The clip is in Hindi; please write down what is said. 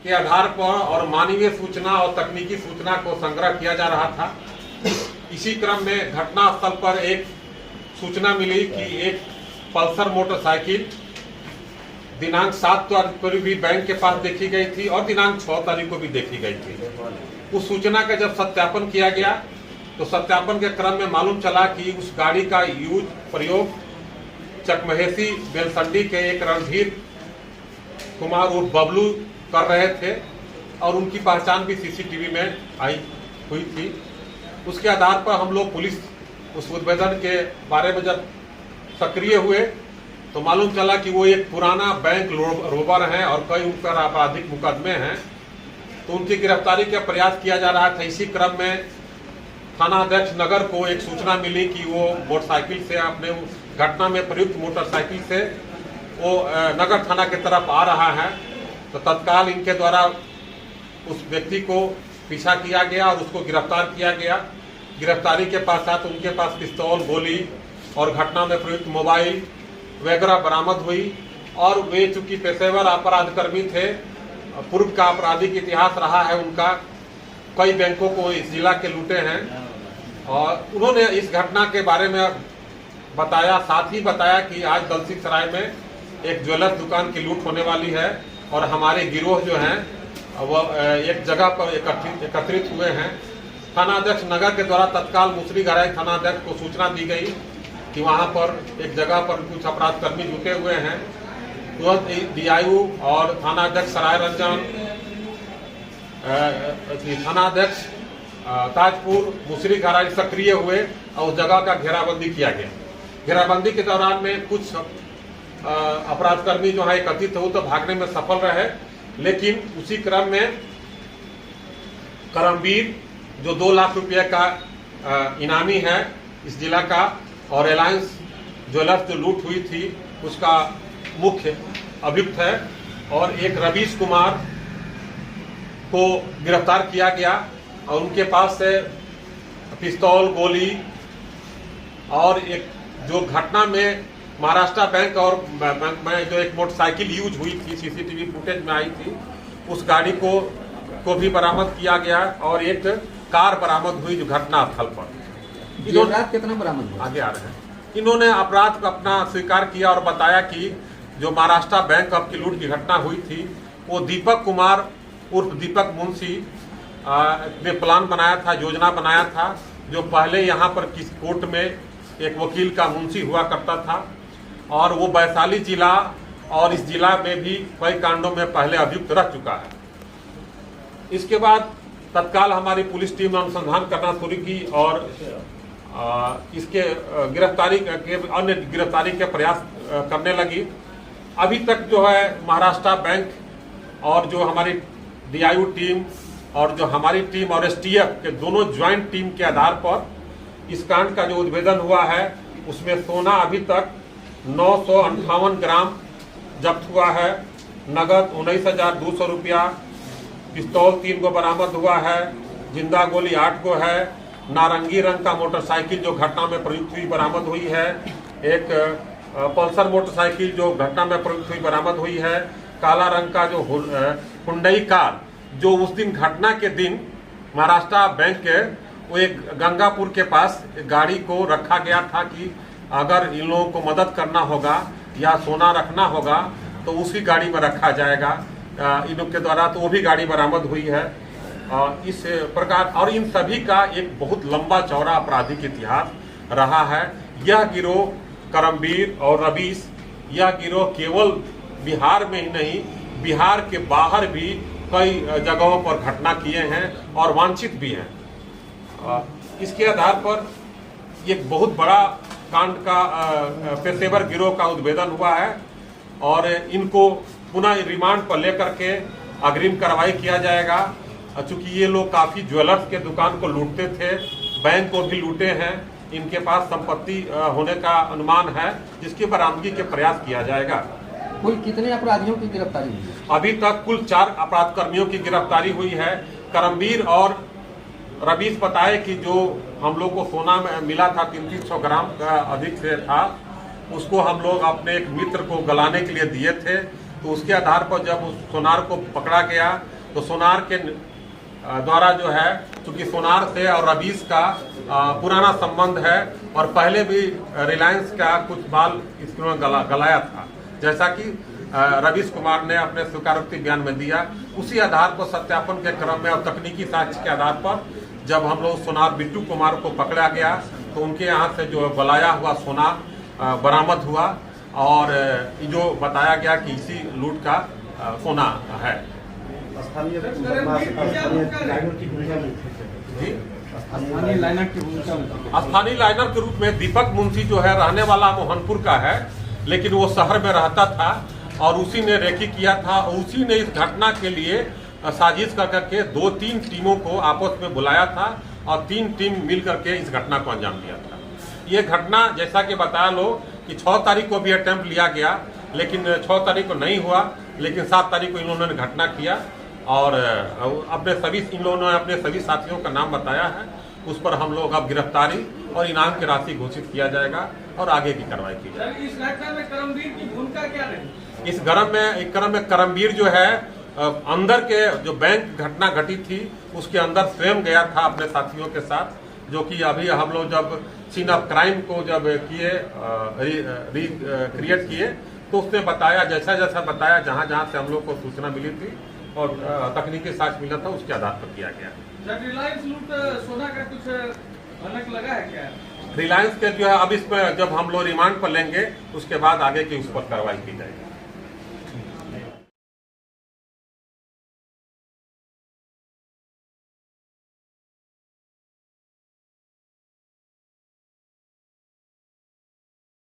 के आधार पर और मानवीय सूचना और तकनीकी सूचना को संग्रह किया जा रहा था। इसी क्रम में घटना स्थल पर एक सूचना मिली कि एक पल्सर मोटरसाइकिल दिनांक 7 तारीख को भी बैंक के पास देखी गई थी और दिनांक 6 तारीख को भी देखी गई थी। उस सूचना का जब सत्यापन किया गया तो सत्यापन के क्रम में मालूम चला कि उस गाड़ी का प्रयोग चकमहेसी बेलसंडी के एक रणधीर कुमार उर्फ बबलू कर रहे थे और उनकी पहचान भी सीसीटीवी में हुई थी। उसके आधार पर हम लोग पुलिस उस उद्भेदन के बारे में जब सक्रिय हुए तो मालूम चला कि वो एक पुराना बैंक रोबर है और कई उन पर आपराधिक मुकदमे हैं, तो उनकी गिरफ्तारी का प्रयास किया जा रहा था। इसी क्रम में थानाध्यक्ष नगर को एक सूचना मिली कि वो मोटरसाइकिल से अपने घटना में प्रयुक्त मोटरसाइकिल से वो नगर थाना की तरफ आ रहा है, तो तत्काल इनके द्वारा उस व्यक्ति को पीछा किया गया और उसको गिरफ्तार किया गया। गिरफ्तारी के पश्चात उनके पास पिस्तौल, गोली और घटना में प्रयुक्त मोबाइल वगैरह बरामद हुई और वे चूंकि पेशेवर अपराधकर्मी थे, पूर्व का आपराधिक इतिहास रहा है उनका, कई बैंकों को इस जिला के लूटे हैं और उन्होंने इस घटना के बारे में बताया। साथ ही बताया कि आज दलसिंहसराय में एक ज्वेलर्स दुकान की लूट होने वाली है और हमारे गिरोह जो हैं वह एक जगह पर एकत्रित हुए हैं। थानाध्यक्ष नगर के द्वारा तत्काल मुसरी गराई थानाध्यक्ष को सूचना दी गई कि वहां पर एक जगह पर कुछ अपराधकर्मी जुटे हुए हैं। तुरंत डीआईओ और थानाध्यक्ष सराय रंजन, थानाध्यक्ष ताजपुर, मुसरी गराई सक्रिय हुए और उस जगह का घेराबंदी किया गया। घेराबंदी के दौरान में कुछ अपराधकर्मी जो है एकत्रित हो तो भागने में सफल रहे, लेकिन उसी क्रम में करमवीर जो 2 लाख रुपये का इनामी है इस जिला का और रिलायंस ज्वेलर्स जो लूट हुई थी उसका मुख्य अभियुक्त है और एक रवीश कुमार को गिरफ्तार किया गया और उनके पास से पिस्तौल, गोली और एक जो घटना में महाराष्ट्र बैंक और बैंक में जो एक मोटरसाइकिल यूज हुई थी, सीसीटीवी फुटेज में आई थी, उस गाड़ी को भी बरामद किया गया और एक कार बरामद हुई जो घटना स्थल पर। इन्होंने कितना बरामद हुआ? आगे आ रहे हैं। इन्होंने अपराध को अपना स्वीकार किया और बताया कि जो महाराष्ट्र बैंक की लूट की घटना हुई थी वो दीपक कुमार उर्फ दीपक मुंशी ने प्लान बनाया था, योजना बनाया था, जो पहले यहाँ पर किसी कोर्ट में एक वकील का मुंशी हुआ करता था और वो वैशाली जिला और इस जिला में भी कई कांडों में पहले अभियुक्त रह चुका है। इसके बाद तत्काल हमारी पुलिस टीम ने अनुसंधान करना शुरू की और इसके गिरफ्तारी के अन्य गिरफ्तारी के प्रयास करने लगी। अभी तक जो है महाराष्ट्र बैंक और जो हमारी डीआईओ टीम और जो हमारी टीम और एसटीएफ के दोनों ज्वाइंट टीम के आधार पर इस कांड का जो उद्भेदन हुआ है उसमें सोना अभी तक 958 ग्राम जब्त हुआ है, नगद 19,200 रुपया, पिस्तौल 3 गो बरामद हुआ है, जिंदा गोली 8 गो है, नारंगी रंग का मोटरसाइकिल जो घटना में प्रयुक्त हुई बरामद हुई है, एक पल्सर मोटरसाइकिल जो घटना में प्रयुक्त हुई बरामद हुई है, काला रंग का जो हुंडई कार जो उस दिन घटना के दिन महाराष्ट्र बैंक के वो एक गंगापुर के पास गाड़ी को रखा गया था कि अगर इन लोगों को मदद करना होगा या सोना रखना होगा तो उसी गाड़ी में रखा जाएगा इन लोग के द्वारा, तो वो भी गाड़ी बरामद हुई है। इस प्रकार और इन सभी का एक बहुत लंबा चौड़ा आपराधिक इतिहास रहा है। यह गिरोह करमवीर और रवीश, यह गिरोह केवल बिहार में ही नहीं बिहार के बाहर भी कई जगहों पर घटना किए हैं और वांछित भी हैं। इसके आधार पर एक बहुत बड़ा कांड का पेशेवर गिरोह का उद्भेदन हुआ है और इनको पुनः रिमांड पर लेकर के अग्रिम कार्रवाई किया जाएगा। चूंकि ये लोग काफी ज्वेलर्स के दुकान को लूटते थे, बैंक को भी लूटे हैं, इनके पास संपत्ति होने का अनुमान है जिसकी बरामदगी के प्रयास किया जाएगा। कुल कितने अपराधियों की गिरफ्तारी हुई है? अभी तक कुल 4 अपराधकर्मियों की गिरफ्तारी हुई है। करमवीर और रवीश बताए कि जो हम लोग को सोना में मिला था 300 ग्राम का अधिक से था, उसको हम लोग अपने एक मित्र को गलाने के लिए दिए थे तो उसके आधार पर जब उस सोनार को पकड़ा गया तो सोनार के द्वारा जो है, चूंकि सोनार से और रवीश का पुराना संबंध है और पहले भी रिलायंस का कुछ माल इसने गलाया था, जैसा कि रवीश कुमार ने अपने स्वीकारोक्ति बयान में दिया। उसी आधार पर सत्यापन के क्रम में और तकनीकी साक्ष्य के आधार पर जब हम लोग सोनार बिट्टू कुमार को पकड़ा गया तो उनके यहाँ से जो गलाया हुआ सोना बरामद हुआ और जो बताया गया कि इसी लूट का सोना है। स्थानीय लाइनर के रूप में दीपक मुंशी जो है रहने वाला मोहनपुर का है, लेकिन वो शहर में रहता था और उसी ने रेकी किया था और उसी ने इस घटना के लिए साजिश कर करके 2-3 टीमों को आपस में बुलाया था और 3 टीम मिल करके इस घटना को अंजाम दिया था। ये घटना जैसा कि बताया लोग कि 6 तारीख को भी अटेम्प्ट लिया गया, लेकिन 6 तारीख को नहीं हुआ, लेकिन 7 तारीख को इन लोगों ने घटना किया और इन लोगों ने अपने सभी साथियों का नाम बताया है। उस पर हम लोग अब गिरफ्तारी और इनाम की राशि घोषित किया जाएगा और आगे की कार्रवाई की जाएगी। इस घटना में करमवीर की भूमिका क्या रही? इस क्रम में करमवीर जो है अंदर के जो बैंक घटना घटी थी उसके अंदर स्वयं गया था अपने साथियों के साथ, जो कि अभी हम लोग जब सीन ऑफ क्राइम को जब किए क्रिएट किए तो उसने बताया, जैसा जैसा बताया, जहां जहां से हम लोग को सूचना मिली थी और तकनीकी साक्ष्य मिला था उसके आधार पर किया गया। रिलायंस लूट सोना का कुछ भनक लगा है क्या? रिलायंस के जो है अब इसमें जब हम लोग रिमांड पर लेंगे उसके बाद आगे की उस पर कार्रवाई की जाएगी।